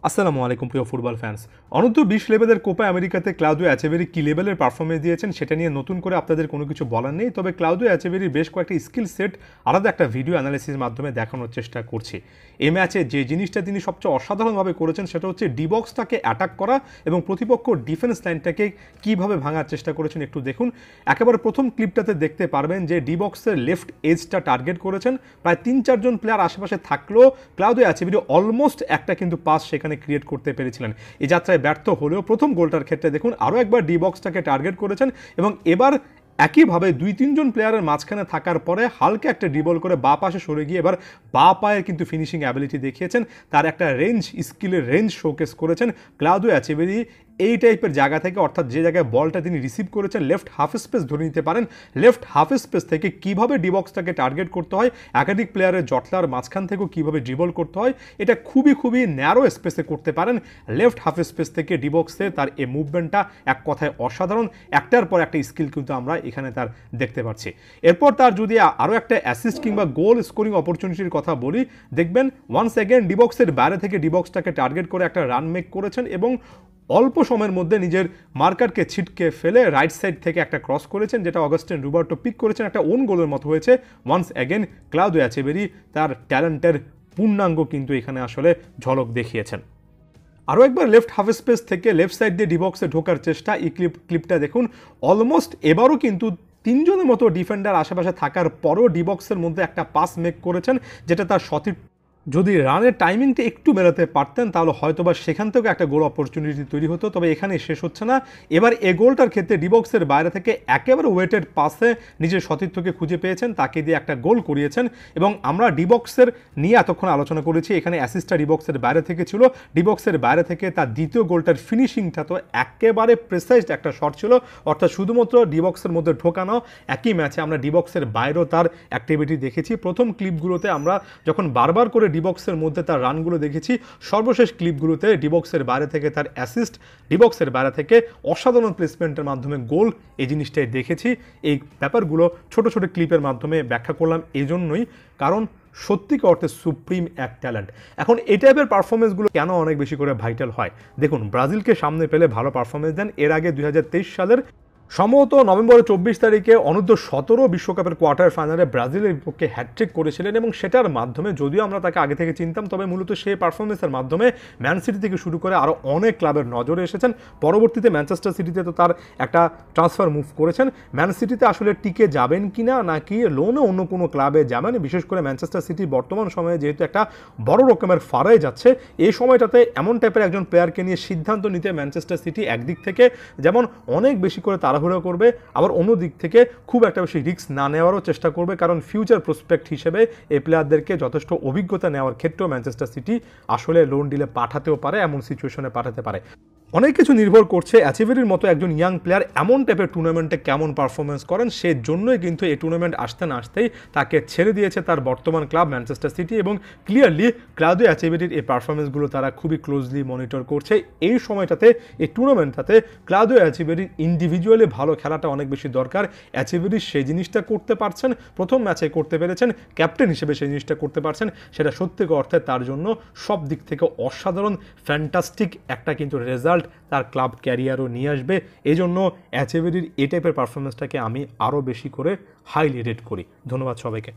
আসসালামু আলাইকুম প্রিয় ফুটবল ফ্যান্স। অনূর্ধ্ব 20 লেভেলের কোপা আমেরিকাতে ক্লাউদিও এচেভেরি কি লেভেলের পারফরমেন্স দিয়েছেন সেটা নিয়ে নতুন করে আপনাদের কোনো কিছু বলার নেই, তবে ক্লাউদিও এচেভেরির বেশ কয়েকটি স্কিল সেট আলাদা একটা ভিডিও অ্যানালিসিসের মাধ্যমে দেখানোর চেষ্টা করছি। এই ম্যাচে যে জিনিসটা তিনি সবচেয়ে অসাধারণভাবে করেছেন সেটা হচ্ছে ডিবক্সটাকে অ্যাটাক করা এবং প্রতিপক্ষ ডিফেন্স লাইনটাকে কীভাবে ভাঙার চেষ্টা করেছেন একটু দেখুন। একেবারে প্রথম ক্লিপটাতে দেখতে পারবেন যে ডিবক্সের লেফট এজটা টার্গেট করেছেন, প্রায় 3-4 জন প্লেয়ার আশেপাশে থাকলেও ক্লাউদিও এচেভেরি অলমোস্ট একটা কিন্তু পাস সেখানে ক্রিয়েট করতে পেরেছিলেন। এই যাত্রায় ব্যর্থ হলেও প্রথম গোলটার ক্ষেত্রে দেখুন আরও একবার ডি বক্সটাকে টার্গেট করেছেন এবং এবার একইভাবে 2-3 জন প্লেয়ারের মাঝখানে থাকার পরে হালকা একটা ড্রিবল করে বা পাশে সরে গিয়ে এবার বা পায়ের কিন্তু ফিনিশিং অ্যাবিলিটি দেখিয়েছেন, তার একটা স্কিলের রেঞ্জ শোকেস করেছেন। ক্লাউদিও এচেভেরি এই টাইপের জায়গা থেকে, অর্থাৎ যে জায়গায় বলটা তিনি রিসিভ করেছেন লেফট হাফ স্পেস ধরে নিতে পারেন, লেফট হাফ স্পেস থেকে কীভাবে ডিবক্সটাকে টার্গেট করতে হয়, একাধিক প্লেয়ারের জটলার মাঝখান থেকেও কীভাবে ড্রিবল করতে হয়, এটা খুবই ন্যারো স্পেসে করতে পারেন। লেফট হাফ স্পেস থেকে ডিবক্সে তার এই মুভমেন্টটা এক কথায় অসাধারণ, একটার পর একটা স্কিল কিন্তু আমরা এখানে তার দেখতে পাচ্ছি। এরপর তার যদি আরও একটা অ্যাসিস্ট কিংবা গোল স্কোরিং অপরচুনিটির কথা বলি, দেখবেন ওয়ান্স অ্যাগেন ডিবক্সের বাইরে থেকে ডিবক্সটাকে টার্গেট করে একটা রান মেক করেছেন এবং অল্প সময়ের মধ্যে নিজের মার্কারকে ছিটকে ফেলে রাইট সাইড থেকে একটা ক্রস করেছেন, যেটা অগাস্টিন রুবার্টো পিক করেছেন, একটা ওন গোলের মতো হয়েছে। ওয়ান্স অ্যাগেন ক্লাউদিও এচেভেরি তার ট্যালেন্টের পূর্ণাঙ্গ কিন্তু এখানে আসলে ঝলক দেখিয়েছেন। আরও একবার লেফট হাফ স্পেস থেকে লেফট সাইড দিয়ে ডিবক্সে ঢোকার চেষ্টা, এই ক্লিপটা দেখুন। অলমোস্ট এবারও কিন্তু 3 জনের মতো ডিফেন্ডার আশেপাশে থাকার পরও ডিবক্সের মধ্যে একটা পাস মেক করেছেন, যেটা তার সঠিক, যদি রানের টাইমিংটা একটু মেলাতে পারতেন তাহলে হয়তোবা সেখান থেকে একটা গোল অপরচুনিটি তৈরি হতো, তবে এখানে শেষ হচ্ছে না। এবার এই গোলটার ক্ষেত্রে ডিবক্সের বাইরে থেকে একেবারে ওয়েটেড পাসে নিজের সতীর্থকে খুঁজে পেয়েছেন, তাকে দিয়ে একটা গোল করিয়েছেন। এবং আমরা ডিবক্সের নিয়ে এতক্ষণ আলোচনা করেছি, এখানে অ্যাসিস্টটা ডিবক্সের বাইরে থেকে ছিল, ডিবক্সের বাইরে থেকে তার দ্বিতীয় গোলটার ফিনিশিংটা তো একেবারে প্রেসাইজড একটা শট ছিল, অর্থাৎ শুধুমাত্র ডিবক্সের মধ্যে ঢোকানো। একই ম্যাচে আমরা ডিবক্সের বাইরেও তার অ্যাক্টিভিটি দেখেছি। প্রথম ক্লিপগুলোতে আমরা যখন বারবার করে ডিবক্সের মধ্যে তার রানগুলো দেখেছি, সর্বশেষ ক্লিপগুলোতে ডিবক্সের বাইরে থেকে তার অ্যাসিস্ট, ডিবক্সের বাইরে থেকে অসাধারণ প্লেসমেন্টের মাধ্যমে গোল, এই জিনিসটাই দেখেছি। এই ব্যাপারগুলো ছোট ছোট ক্লিপের মাধ্যমে ব্যাখ্যা করলাম এই জন্যই, কারণ সত্যিকার অর্থে সুপ্রিম এক ট্যালেন্ট। এখন এই টাইপের পারফরমেন্সগুলো কেন অনেক বেশি করে ভাইটাল হয় দেখুন, ব্রাজিলকে সামনে পেলে ভালো পারফরমেন্স দেন। এর আগে 2023 সালের সম্ভবত নভেম্বরের 24 তারিখে অনূর্ধ্ব 17 বিশ্বকাপের কোয়ার্টার ফাইনালে ব্রাজিলের বিপক্ষে হ্যাটট্রিক করেছিলেন এবং সেটার মাধ্যমে, যদিও আমরা তাকে আগে থেকে চিনতাম, তবে মূলত সেই পারফরমেন্সের মাধ্যমে ম্যান সিটি থেকে শুরু করে আরও অনেক ক্লাবের নজরে এসেছেন। পরবর্তীতে ম্যানচেস্টার সিটিতে তো তার একটা ট্রান্সফার মুভ করেছেন। ম্যান সিটিতে আসলে টিকে যাবেন কিনা নাকি লোনে অন্য কোনো ক্লাবে যাবেন, বিশেষ করে ম্যানচেস্টার সিটি বর্তমান সময়ে যেহেতু একটা বড় রকমের ফারায় যাচ্ছে, এই সময়টাতে এমন টাইপের একজন প্লেয়ারকে নিয়ে সিদ্ধান্ত নিতে ম্যানচেস্টার সিটি একদিক থেকে যেমন অনেক বেশি করে তাড়াহুড়ো করবে, আবার অন্য দিক থেকে খুব একটা বেশি রিস্ক না নেওয়ারও চেষ্টা করবে, কারণ ফিউচার প্রসপেক্ট হিসেবে এই প্লেয়ারদেরকে যথেষ্ট অভিজ্ঞতা নেওয়ার ক্ষেত্রেও ম্যানচেস্টার সিটি আসলে লোন ডিলে পাঠাতেও পারে, এমন সিচুয়েশনে পাঠাতে পারে। অনেক কিছু নির্ভর করছে এচেভেরির মতো একজন ইয়াং প্লেয়ার এমন টাইপের টুর্নামেন্টে কেমন পারফরমেন্স করেন, সেই জন্যই কিন্তু এই টুর্নামেন্ট আসতে না আসতেই তাকে ছেড়ে দিয়েছে তার বর্তমান ক্লাব ম্যানচেস্টার সিটি, এবং ক্লিয়ারলি ক্লাউদিও এচেভেরির এই পারফরমেন্সগুলো তারা খুবই ক্লোজলি মনিটর করছে। এই সময়টাতে, এই টুর্নামেন্টটাতে ক্লাউদিও এচেভেরির ইন্ডিভিজুয়ালি ভালো খেলাটা অনেক বেশি দরকার। এচেভেরি সেই জিনিসটা করতে পারছেন, প্রথম ম্যাচে করতে পেরেছেন, ক্যাপ্টেন হিসেবে সেই জিনিসটা করতে পারছেন, সেটা সত্যিকার অর্থে তার জন্য সব দিক থেকে অসাধারণ ফ্যান্টাস্টিক একটা কিন্তু রেজাল্ট তার ক্লাব ক্যারিয়ারও নিয়ে আসবে। এই জন্য এচেভেরির এই টাইপের পারফরমেন্সটাকে আমি আরও বেশি করে হাইলি রেট করি। ধন্যবাদ সবাইকে।